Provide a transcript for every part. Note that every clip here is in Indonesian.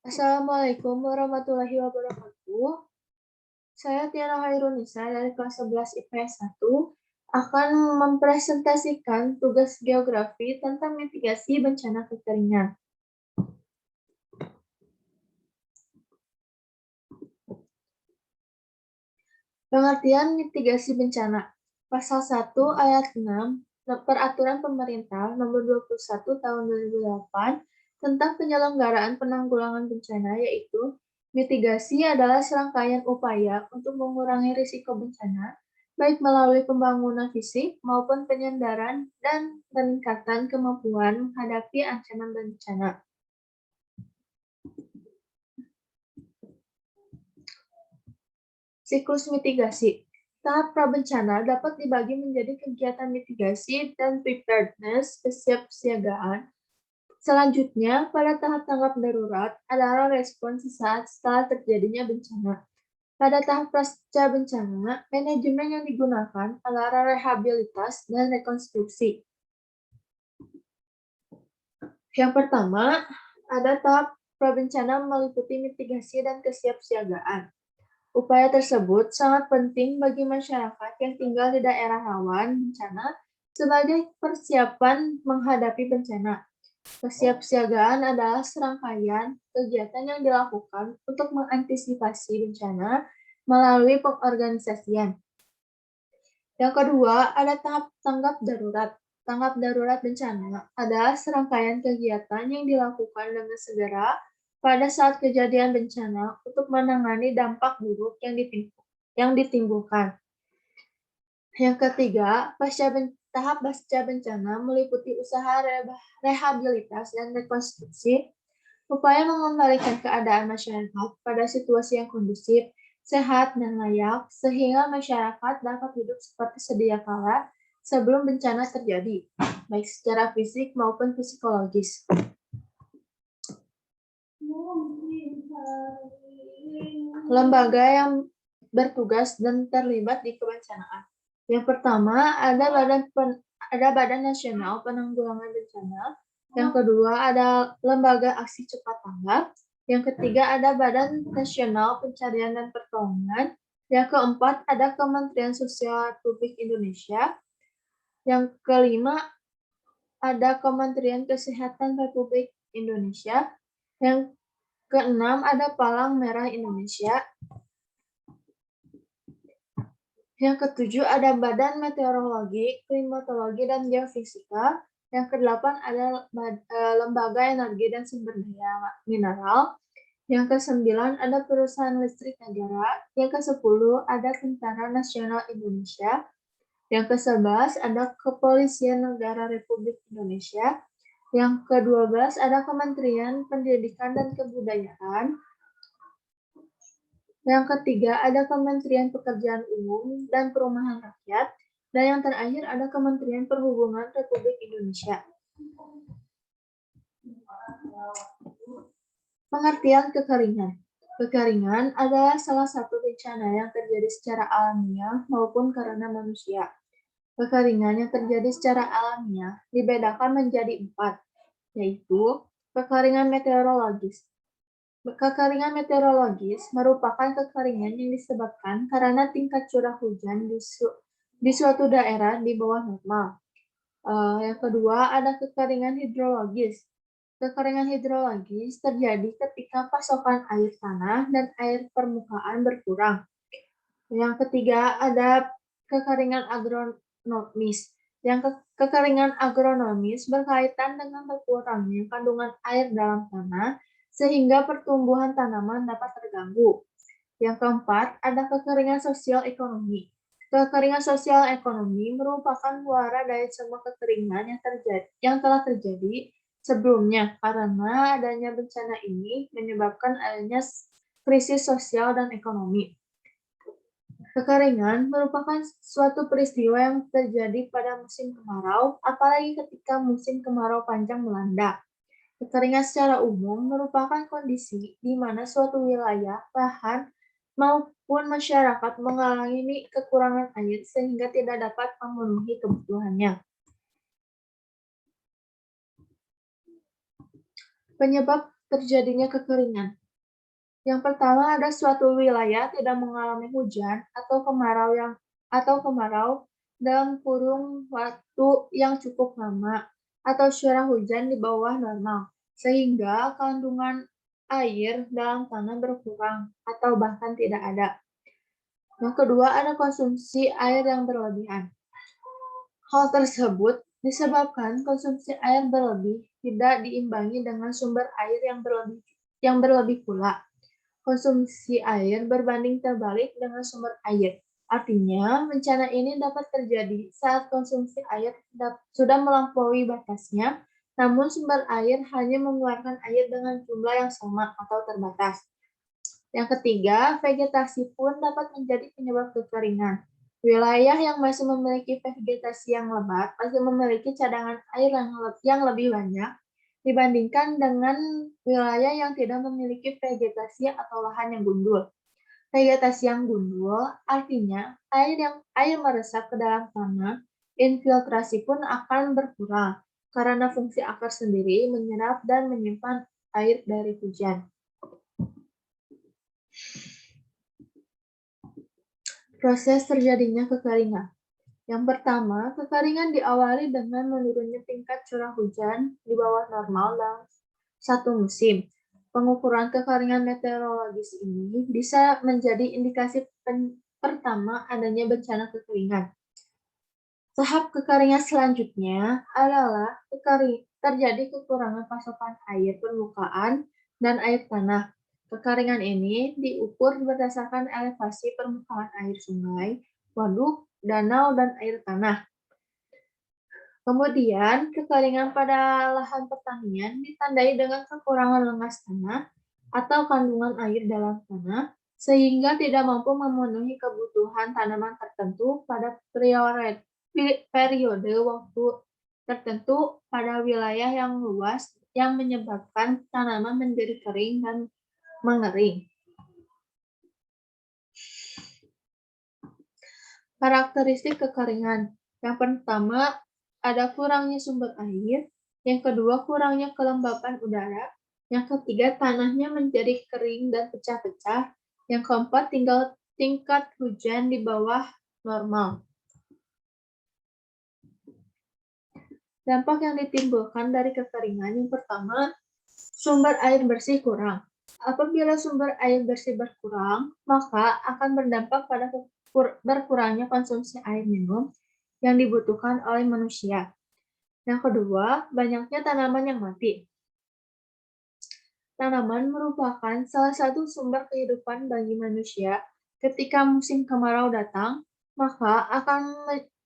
Assalamualaikum warahmatullahi wabarakatuh. Saya Tiara Hairunisa dari kelas 11 IPS 1 akan mempresentasikan tugas geografi tentang mitigasi bencana kekeringan. Pengertian mitigasi bencana. Pasal 1 ayat 6 Peraturan Pemerintah Nomor 21 Tahun 2008 tentang penyelenggaraan penanggulangan bencana, yaitu mitigasi adalah serangkaian upaya untuk mengurangi risiko bencana, baik melalui pembangunan fisik maupun penyandaran dan peningkatan kemampuan menghadapi ancaman bencana. Siklus mitigasi. Tahap prabencana dapat dibagi menjadi kegiatan mitigasi dan preparedness, kesiapsiagaan. Selanjutnya, pada tahap tanggap darurat adalah respon sesaat setelah terjadinya bencana. Pada tahap pasca bencana, manajemen yang digunakan adalah rehabilitas dan rekonstruksi. Yang pertama, ada tahap prabencana meliputi mitigasi dan kesiapsiagaan. Upaya tersebut sangat penting bagi masyarakat yang tinggal di daerah rawan bencana sebagai persiapan menghadapi bencana. Kesiapsiagaan adalah serangkaian kegiatan yang dilakukan untuk mengantisipasi bencana melalui pengorganisasian. Yang kedua, ada tahap tanggap darurat. Tanggap darurat bencana adalah serangkaian kegiatan yang dilakukan dengan segera pada saat kejadian bencana untuk menangani dampak buruk yang ditimbulkan. Yang ketiga, tahap pasca bencana meliputi usaha rehabilitas dan rekonstruksi, upaya mengembalikan keadaan masyarakat pada situasi yang kondusif, sehat, dan layak, sehingga masyarakat dapat hidup seperti sedia kala sebelum bencana terjadi, baik secara fisik maupun psikologis. Lembaga yang bertugas dan terlibat di kebencanaan. Yang pertama, ada Badan Nasional Penanggulangan Bencana. Yang kedua, ada Lembaga Aksi Cepat Tanggap. Yang ketiga, ada Badan Nasional Pencarian dan Pertolongan. Yang keempat, ada Kementerian Sosial Republik Indonesia. Yang kelima, ada Kementerian Kesehatan Republik Indonesia. Yang keenam, ada Palang Merah Indonesia. Yang ketujuh, ada Badan Meteorologi, Klimatologi, dan Geofisika. Yang kedelapan, ada Lembaga Energi dan Sumber Daya Mineral. Yang kesembilan, ada Perusahaan Listrik Negara. Yang kesepuluh, ada Tentara Nasional Indonesia. Yang ke-11, ada Kepolisian Negara Republik Indonesia. Yang ke-12, ada Kementerian Pendidikan dan Kebudayaan. Yang ketiga, ada Kementerian Pekerjaan Umum dan Perumahan Rakyat. Dan yang terakhir, ada Kementerian Perhubungan Republik Indonesia. Pengertian kekeringan. Kekeringan adalah salah satu bencana yang terjadi secara alamiah maupun karena manusia. Kekeringan yang terjadi secara alamiah dibedakan menjadi 4, yaitu kekeringan meteorologis. Kekeringan meteorologis merupakan kekeringan yang disebabkan karena tingkat curah hujan di suatu daerah di bawah normal. Yang kedua, ada kekeringan hidrologis. Kekeringan hidrologis terjadi ketika pasokan air tanah dan air permukaan berkurang. Yang ketiga, ada kekeringan agronomis. Kekeringan agronomis berkaitan dengan berkurangnya kandungan air dalam tanah sehingga pertumbuhan tanaman dapat terganggu. Yang keempat, ada kekeringan sosial ekonomi. Kekeringan sosial ekonomi merupakan muara dari semua kekeringan yang telah terjadi sebelumnya karena adanya bencana ini menyebabkan adanya krisis sosial dan ekonomi. Kekeringan merupakan suatu peristiwa yang terjadi pada musim kemarau, apalagi ketika musim kemarau panjang melanda. Kekeringan secara umum merupakan kondisi di mana suatu wilayah, lahan, maupun masyarakat mengalami kekurangan air sehingga tidak dapat memenuhi kebutuhannya. Penyebab terjadinya kekeringan. Yang pertama ada suatu wilayah tidak mengalami hujan atau kemarau dalam kurun waktu yang cukup lama atau curah hujan di bawah normal, sehingga kandungan air dalam tanah berkurang atau bahkan tidak ada. Yang kedua ada konsumsi air yang berlebihan. Hal tersebut disebabkan konsumsi air berlebih tidak diimbangi dengan sumber air yang berlebih pula. Konsumsi air berbanding terbalik dengan sumber air. Artinya, bencana ini dapat terjadi saat konsumsi air sudah melampaui batasnya, namun sumber air hanya mengeluarkan air dengan jumlah yang sama atau terbatas. Yang ketiga, vegetasi pun dapat menjadi penyebab kekeringan. Wilayah yang masih memiliki vegetasi yang lebat masih memiliki cadangan air yang lebih banyak dibandingkan dengan wilayah yang tidak memiliki vegetasi atau lahan yang gundul. Vegetasi yang gundul artinya air meresap ke dalam tanah, infiltrasi pun akan berkurang karena fungsi akar sendiri menyerap dan menyimpan air dari hujan. Proses terjadinya kekeringan. Yang pertama, kekeringan diawali dengan menurunnya tingkat curah hujan di bawah normal dalam satu musim. Pengukuran kekeringan meteorologis ini bisa menjadi indikasi pertama adanya bencana kekeringan. Tahap kekeringan selanjutnya adalah terjadi kekurangan pasokan air permukaan dan air tanah. Kekeringan ini diukur berdasarkan elevasi permukaan air sungai, waduk, danau, dan air tanah. Kemudian, kekeringan pada lahan pertanian ditandai dengan kekurangan lengas tanah atau kandungan air dalam tanah, sehingga tidak mampu memenuhi kebutuhan tanaman tertentu pada periode waktu tertentu pada wilayah yang luas yang menyebabkan tanaman menjadi kering dan mengering. Karakteristik kekeringan. Yang pertama, ada kurangnya sumber air. Yang kedua, kurangnya kelembapan udara. Yang ketiga, tanahnya menjadi kering dan pecah-pecah. Yang keempat, tingkat hujan di bawah normal. Dampak yang ditimbulkan dari kekeringan. Yang pertama, sumber air bersih kurang. Apabila sumber air bersih berkurang, maka akan berdampak pada berkurangnya konsumsi air minum yang dibutuhkan oleh manusia. Yang kedua, banyaknya tanaman yang mati. Tanaman merupakan salah satu sumber kehidupan bagi manusia. Ketika musim kemarau datang, maka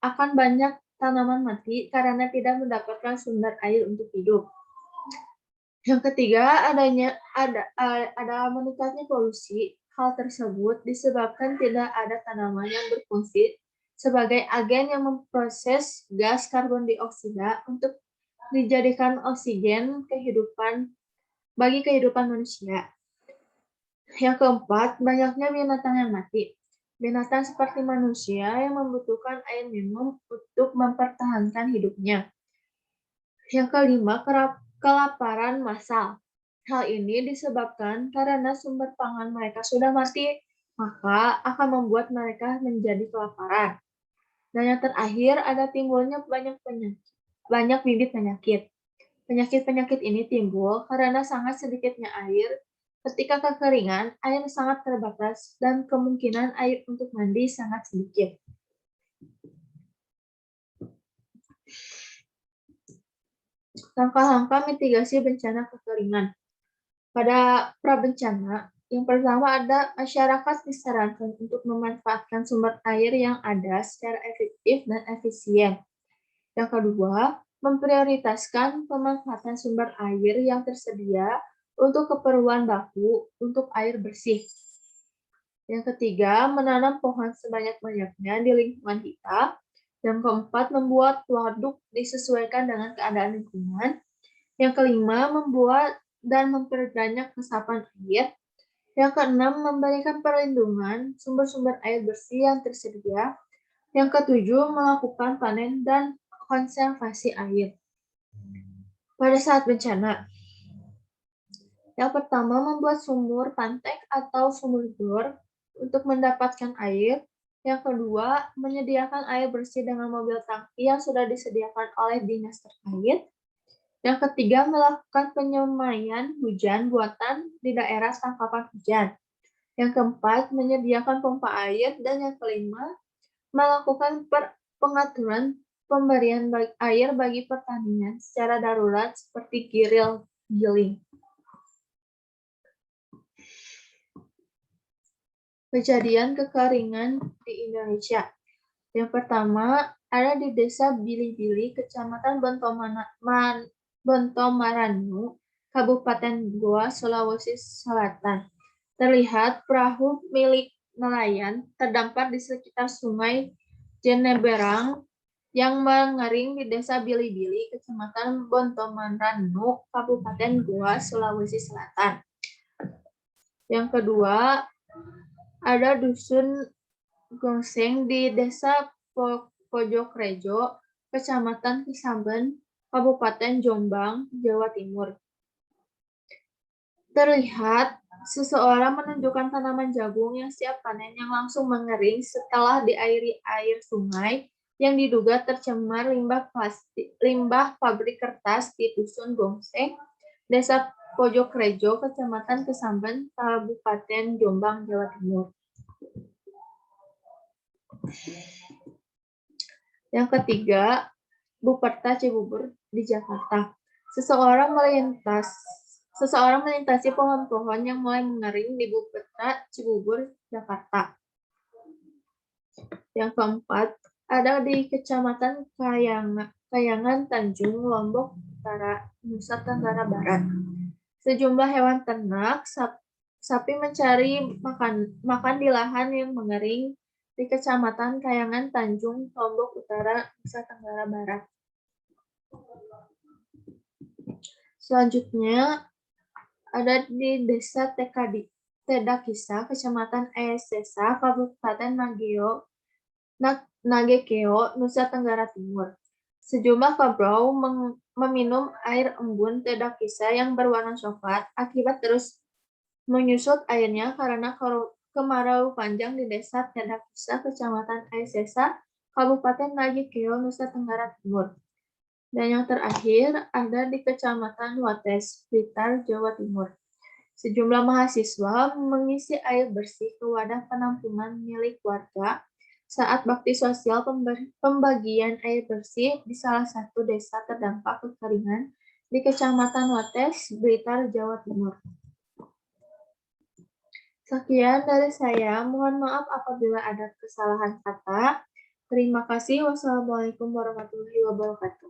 akan banyak tanaman mati karena tidak mendapatkan sumber air untuk hidup. Yang ketiga, ada meningkatnya polusi. Hal tersebut disebabkan tidak ada tanaman yang berfungsi sebagai agen yang memproses gas karbon dioksida untuk dijadikan oksigen bagi kehidupan manusia. Yang keempat, banyaknya binatang yang mati. Binatang seperti manusia yang membutuhkan air minum untuk mempertahankan hidupnya. Yang kelima, kelaparan massal. Hal ini disebabkan karena sumber pangan mereka sudah mati, maka akan membuat mereka menjadi kelaparan. Dan yang terakhir, ada timbulnya banyak bibit penyakit. Penyakit-penyakit ini timbul karena sangat sedikitnya air. Ketika kekeringan, air sangat terbatas dan kemungkinan air untuk mandi sangat sedikit. Langkah-langkah mitigasi bencana kekeringan. Pada prabencana, yang pertama ada masyarakat disarankan untuk memanfaatkan sumber air yang ada secara efektif dan efisien. Yang kedua, memprioritaskan pemanfaatan sumber air yang tersedia untuk keperluan baku untuk air bersih. Yang ketiga, menanam pohon sebanyak-banyaknya di lingkungan kita. Yang keempat, membuat waduk disesuaikan dengan keadaan lingkungan. Yang kelima, membuat dan memperbanyak resapan air. Yang keenam, memberikan perlindungan sumber-sumber air bersih yang tersedia. Yang ketujuh, melakukan panen dan konservasi air. Pada saat bencana, Yang pertama, membuat sumur pantek atau sumur bor untuk mendapatkan air. Yang kedua, menyediakan air bersih dengan mobil tangki yang sudah disediakan oleh dinas terkait. Yang ketiga, melakukan penyemaian hujan buatan di daerah tangkapan hujan. Yang keempat, menyediakan pompa air. Dan yang kelima, melakukan pengaturan pemberian air bagi pertanian secara darurat seperti kiril giling. Kejadian kekeringan di Indonesia. Yang pertama, ada di Desa Bili-Bili, Kecamatan Bontomaranu, Kabupaten Goa, Sulawesi Selatan. Terlihat perahu milik nelayan terdampar di sekitar Sungai Jeneberang yang mengering di Desa Bili-Bili, Kecamatan Bontomaranu, Kabupaten Goa, Sulawesi Selatan. Yang kedua, ada Dusun Gongseng di Desa Pojokrejo, Kecamatan Kisamben, Kabupaten Jombang, Jawa Timur. Terlihat seseorang menunjukkan tanaman jagung yang siap panen yang langsung mengering setelah diairi air sungai yang diduga tercemar limbah pabrik kertas di Dusun Gongseng, Desa Pojokrejo, Kecamatan Kesamben, Kabupaten Jombang, Jawa Timur. Yang ketiga, Buperta Cibubur di Jakarta. Seseorang melintasi pohon-pohon yang mulai mengering di Buperta Cibubur, Jakarta. Yang keempat, ada di Kecamatan Kayangan Tanjung, Lombok Utara, Nusa Tenggara Barat. Sejumlah hewan ternak, sapi mencari makan di lahan yang mengering di Kecamatan Kayangan Tanjung, Lombok Utara, Nusa Tenggara Barat. Selanjutnya, ada di Desa Tedakisa, Kecamatan Esesa, Kabupaten Nagekeo, Nusa Tenggara Timur. Sejumlah kerbau meminum air embun Tedakisa yang berwarna coklat akibat terus menyusut airnya karena kemarau panjang di Desa Tedakisa, Kecamatan Esesa, Kabupaten Nagekeo, Nusa Tenggara Timur. Dan yang terakhir ada di Kecamatan Wates, Blitar, Jawa Timur. Sejumlah mahasiswa mengisi air bersih ke wadah penampungan milik warga saat bakti sosial pembagian air bersih di salah satu desa terdampak kekeringan di Kecamatan Wates, Blitar, Jawa Timur. Sekian dari saya. Mohon maaf apabila ada kesalahan kata. Terima kasih. Wassalamualaikum warahmatullahi wabarakatuh.